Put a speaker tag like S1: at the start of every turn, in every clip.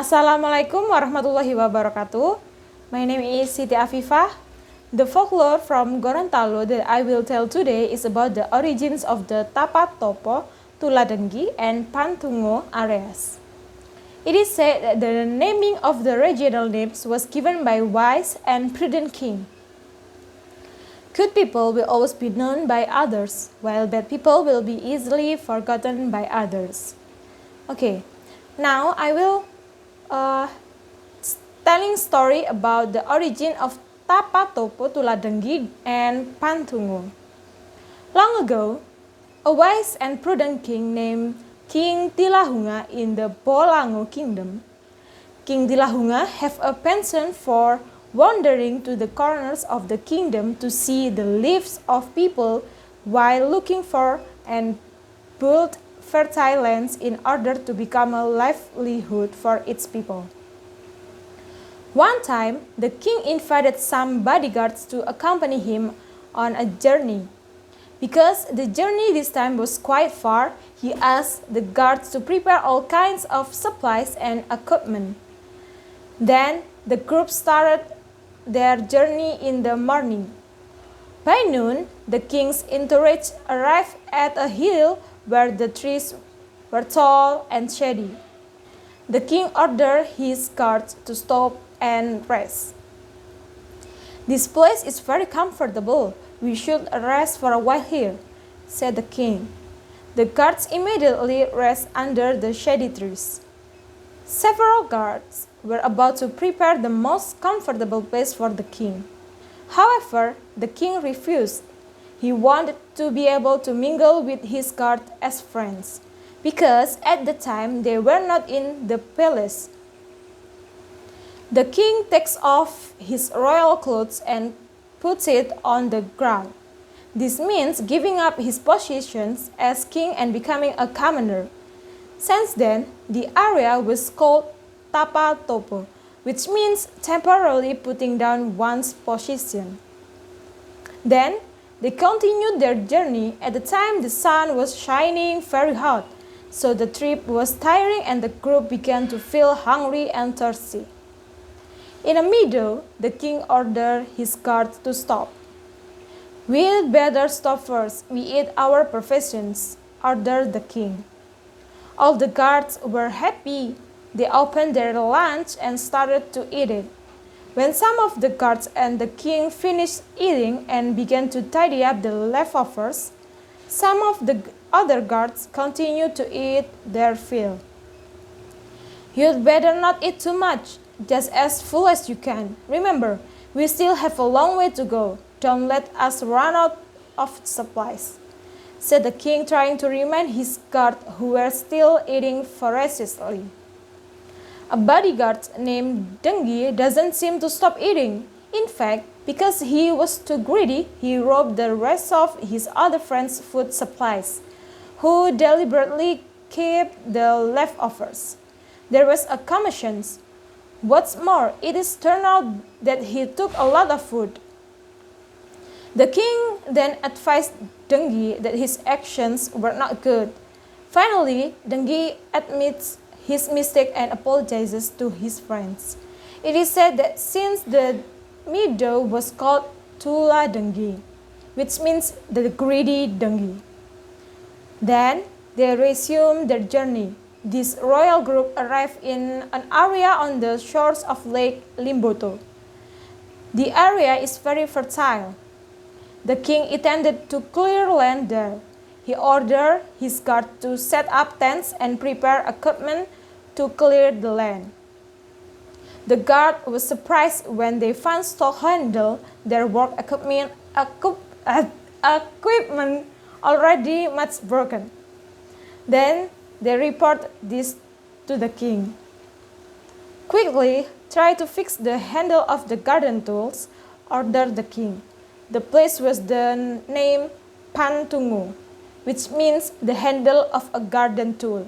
S1: Assalamualaikum warahmatullahi wabarakatuh. My name is Siti Afifah. The folklore from Gorontalo that I will tell today is about the origins of the Tapat Topo, Tuladenggi, and Pantungo areas. It is said that the naming of the regional names was given by wise and prudent king. Good people will always be known by others, while bad people will be easily forgotten by others. Okay, now I will telling story about the origin of Tapa Topo Tuladenggi and Pantungo. Long ago, a wise and prudent king named King Tilahunga in the Bolango kingdom. King Tilahunga have a penchant for wandering to the corners of the kingdom to see the lives of people while looking for and build fertile lands in order to become a livelihood for its people. One time, the king invited some bodyguards to accompany him on a journey. Because the journey this time was quite far, he asked the guards to prepare all kinds of supplies and equipment. Then the group started their journey in the morning. By noon, the king's entourage arrived at a hill where the trees were tall and shady. The king ordered his guards to stop and rest. "This place is very comfortable. We should rest for a while here," said the king. The guards immediately rest under the shady trees. Several guards were about to prepare the most comfortable place for the king. However, the king refused. He wanted to be able to mingle with his guard as friends, because at the time they were not in the palace. The king takes off his royal clothes and puts it on the ground. This means giving up his positions as king and becoming a commoner. Since then, the area was called Tapa Topo, which means temporarily putting down one's position. Then, they continued their journey. At the time, the sun was shining very hot, so the trip was tiring and the group began to feel hungry and thirsty. In a meadow, the king ordered his guards to stop. "We'd better stop first. We eat our provisions," ordered the king. All the guards were happy. They opened their lunch and started to eat it. When some of the guards and the king finished eating and began to tidy up the leftovers, some of the other guards continued to eat their fill. "You'd better not eat too much, just as full as you can. Remember, we still have a long way to go. Don't let us run out of supplies," said the king, trying to remind his guard who were still eating voraciously. A bodyguard named Denggi doesn't seem to stop eating. In fact, because he was too greedy, he robbed the rest of his other friends' food supplies, who deliberately kept the leftovers. There was a commotion. What's more, it is turned out that he took a lot of food. The king then advised Denggi that his actions were not good. Finally, Denggi admits his mistake and apologizes to his friends. It is said that since the meadow was called Tuladenggi, which means the greedy Denggi. Then they resumed their journey. This royal group arrived in an area on the shores of Lake Limboto. The area is very fertile. The king intended to clear land there. He ordered his guard to set up tents and prepare equipment to clear the land. The guard was surprised when they found to handle their work equipment already much broken. Then they report this to the king. "Quickly, try to fix the handle of the garden tools," ordered the king. The place was the name Pantungo, which means the handle of a garden tool.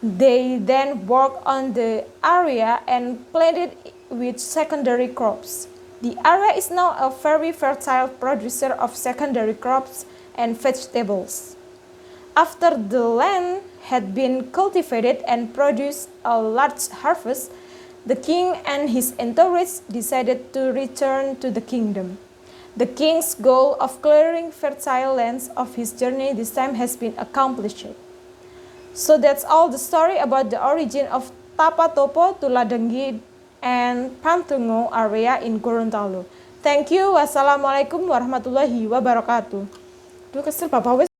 S1: They then worked on the area and planted it with secondary crops. The area is now a very fertile producer of secondary crops and vegetables. After the land had been cultivated and produced a large harvest, the king and his entourage decided to return to the kingdom. The king's goal of clearing fertile lands of his journey this time has been accomplished. So that's all the story about the origin of Tapatopo, Tuladenggi, and Pantungo area in Gorontalo. Thank you. Wassalamualaikum warahmatullahi wabarakatuh. Duh kesel Bapak wes.